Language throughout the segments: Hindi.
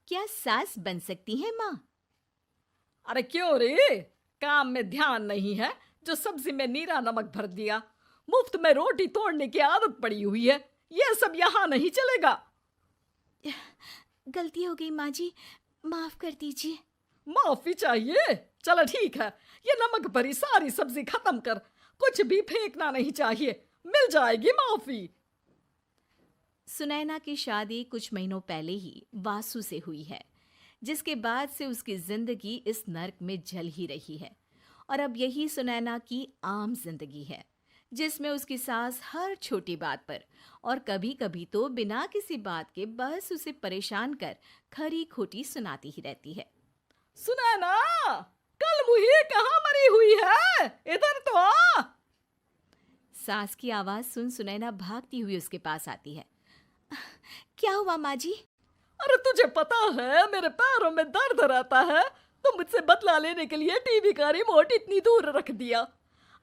क्या सास बन सकती है माँ? अरे क्यों रे, काम में ध्यान नहीं है जो सब्जी में नीरा नमक भर दिया। मुफ्त में रोटी तोड़ने की आदत पड़ी हुई है। ये सब यहाँ नहीं चलेगा। गलती हो गई माँ जी, माफ कर दीजिए। माफी चाहिए? चलो ठीक है, ये नमक भरी सारी सब्जी खत्म कर। कुछ भी फेंकना नहीं चाहिए, मिल जाएगी माफी। सुनैना की शादी कुछ महीनों पहले ही वासु से हुई है, जिसके बाद से उसकी जिंदगी इस नर्क में जल ही रही है। और अब यही सुनैना की आम जिंदगी है, जिसमें उसकी सास हर छोटी बात पर और कभी कभी तो बिना किसी बात के बस उसे परेशान कर खरी खोटी सुनाती ही रहती है। सुनैना, कल मुही कहाँ मरी हुई है? इधर तो आ। सास की आवाज सुन सुनैना भागती हुई उसके पास आती है। क्या हुआ माँ जी? अरे तुझे पता है मेरे पैरों में दर्द रहता है, तो मुझसे बदला लेने के लिए टीवी का रिमोट इतनी दूर रख दिया।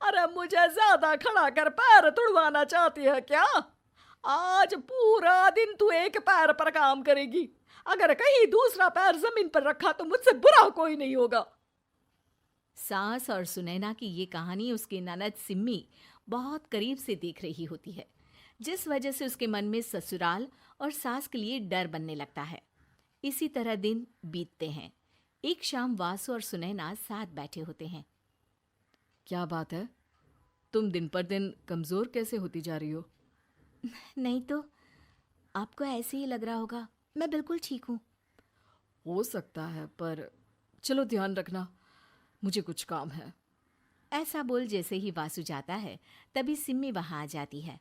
अरे मुझे ज्यादा खड़ा कर पैर तुड़वाना चाहती है क्या? आज पूरा दिन तू एक पैर पर काम करेगी। अगर कहीं दूसरा पैर जमीन पर रखा तो मुझसे बुरा कोई नहीं होगा। सास और सुनैना की ये कहानी उसकी ननद सिम्मी बहुत करीब से देख रही होती है, जिस वजह से उसके मन में ससुराल और सास के लिए डर बनने लगता है। इसी तरह दिन बीतते हैं। एक शाम वासु और सुनैना साथ बैठे होते हैं। क्या बात है, तुम दिन पर दिन कमजोर कैसे होती जा रही हो? नहीं तो, आपको ऐसे ही लग रहा होगा, मैं बिल्कुल ठीक हूँ। हो सकता है, पर चलो ध्यान रखना, मुझे कुछ काम है। ऐसा बोल जैसे ही वासु जाता है, तभी सिम्मी वहां आ जाती है।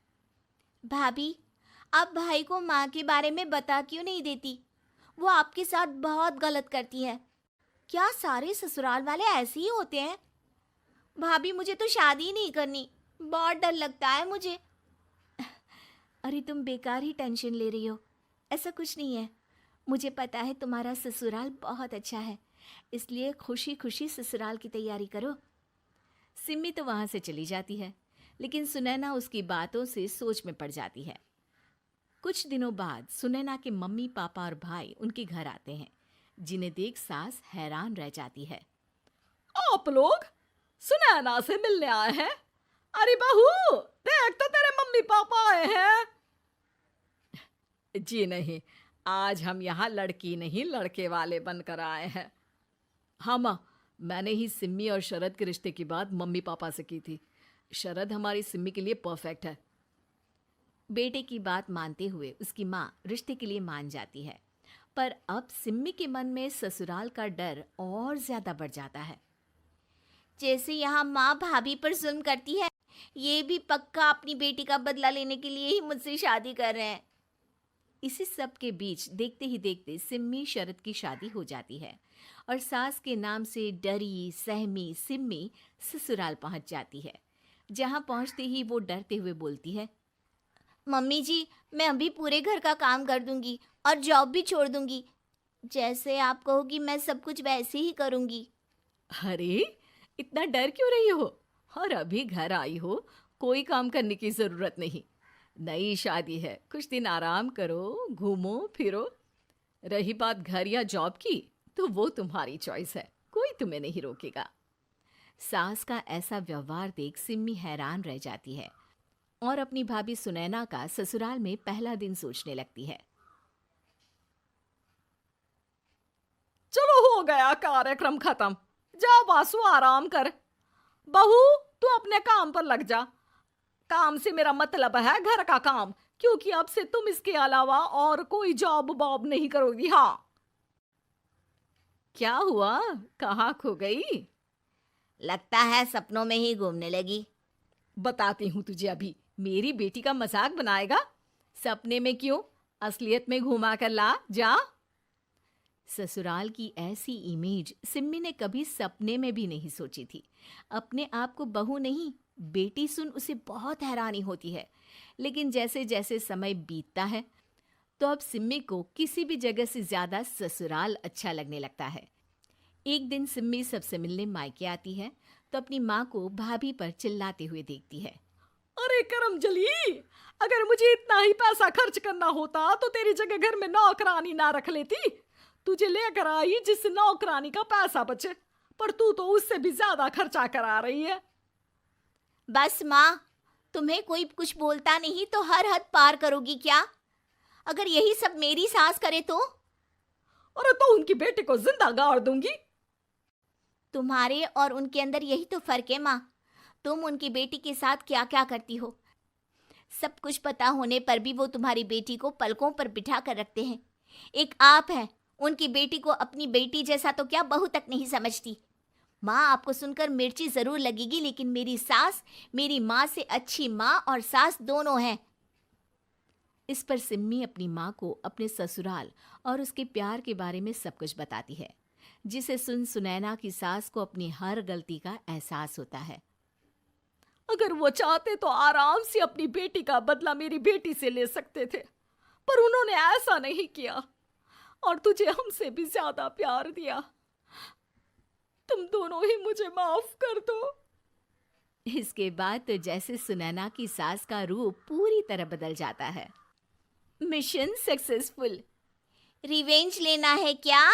भाभी, आप भाई को माँ के बारे में बता क्यों नहीं देती? वो आपके साथ बहुत गलत करती है। क्या सारे ससुराल वाले ऐसे ही होते हैं? भाभी, मुझे तो शादी ही नहीं करनी, बहुत डर लगता है मुझे। अरे तुम बेकार ही टेंशन ले रही हो, ऐसा कुछ नहीं है। मुझे पता है तुम्हारा ससुराल बहुत अच्छा है, इसलिए खुशी खुशी ससुराल की तैयारी करो। सिम्मी तो वहां से चली जाती है, लेकिन सुनैना उसकी बातों से सोच में पड़ जाती है। कुछ दिनों बाद सुनैना के मम्मी पापा और भाई उनके घर आते हैं, जिन्हें देख सास हैरान रह जाती है। आप लोग सुनैना से मिलने आए हैं? अरे बहू, देख तो तेरे मम्मी पापा आए हैं। जी नहीं, आज हम यहाँ लड़की नहीं लड़के वाले बनकर आए हैं। हाँ माँ, मैंने ही सिम्मी और शरद के रिश्ते की बात मम्मी पापा से की थी। शरद हमारी सिम्मी के लिए परफेक्ट है। बेटे की बात मानते हुए उसकी माँ रिश्ते के लिए मान जाती है, पर अब सिम्मी के मन में ससुराल का डर और ज्यादा बढ़ जाता है। जैसे यहाँ माँ भाभी पर जुल्म करती है, ये भी पक्का अपनी बेटी का बदला लेने के लिए ही मुझसे शादी कर रहे हैं। इसी सब के बीच देखते ही देखते सिम्मी शरद की शादी हो जाती है और सास के नाम से डरी सहमी सिम्मी ससुराल पहुंच जाती है। जहां पहुंचते ही वो डरते हुए बोलती है, मम्मी जी, मैं अभी पूरे घर का काम कर दूंगी और जॉब भी छोड़ दूंगी। जैसे आप कहोगी मैं सब कुछ वैसे ही करूंगी। अरे, इतना डर क्यों रही हो? और अभी घर आई हो, कोई काम करने की जरूरत नहीं। नई शादी है, कुछ दिन आराम करो, घूमो फिरो। रही बात घर या जॉब की, तो वो तुम्हारी चॉइस है, कोई तुम्हें नहीं रोकेगा। सास का ऐसा व्यवहार देख सिम्मी हैरान रह जाती है और अपनी भाभी सुनैना का ससुराल में पहला दिन सोचने लगती है। चलो हो गया कार्यक्रम खत्म। जा वासु, आराम कर। बहू, तू अपने काम पर लग जा। काम से मेरा मतलब है घर का काम, क्योंकि अब से तुम इसके अलावा और कोई जॉब बॉब नहीं करोगी। हाँ। क्या हुआ, कहाँ खो गई? लगता है सपनों में ही घूमने लगी। बताती हूँ तुझे अभी। मेरी बेटी का मजाक बनाएगा? सपने में क्यों, असलियत में घुमा कर ला जा। ससुराल की ऐसी इमेज सिम्मी ने कभी सपने में भी नहीं सोची थी। अपने आप को बहू नहीं, बेटी सुन उसे बहुत हैरानी होती है। लेकिन जैसे जैसे समय बीतता है, तो अब सिम्मी को किसी भी जगह से ज्यादा ससुराल अच्छा लगने लगता है। एक दिन सिम्मी सबसे मिलने मायके आती है, तो अपनी माँ को भाभी पर चिल्लाते हुए देखती है। अरे करमजली, अगर मुझे इतना ही पैसा खर्च करना होता तो तेरी जगह घर में नौकरानी ना रख लेती। तुझे लेकर आई जिससे नौकरानी का पैसा बचे, पर तू तो उससे भी ज्यादा खर्चा करा रही है। बस माँ, तुम्हें कोई कुछ बोलता नहीं तो हर हद पार करोगी क्या? अगर यही सब मेरी सास करे तो? अरे तो उनकी बेटी को जिंदा गाड़ दूंगी। तुम्हारे और उनके अंदर यही तो फर्क है माँ। तुम उनकी बेटी के साथ क्या क्या करती हो, सब कुछ पता होने पर भी वो तुम्हारी बेटी को पलकों पर बिठा कर रखते हैं। एक आप है, उनकी बेटी को अपनी बेटी जैसा तो क्या बहू तक नहीं समझती। माँ, आपको सुनकर मिर्ची जरूर लगेगी, लेकिन मेरी सास मेरी माँ से अच्छी माँ और सास दोनों हैं। इस पर सिम्मी अपनी माँ को अपने ससुराल और उसके प्यार के बारे में सब कुछ बताती है, जिसे सुन सुनैना की सास को अपनी हर गलती का एहसास होता है। अगर वो चाहते तो आराम से अपनी बेटी का बदला मेरी बेटी से ले सकते थे, पर उन्होंने ऐसा नहीं किया और तुझे हमसे भी ज्यादा प्यार दिया। तुम दोनों ही मुझे माफ कर दो। इसके बाद तो जैसे सुनैना की सास का रूप पूरी तरह बदल जाता है। Mission successful. रिवेंज लेना है क्या?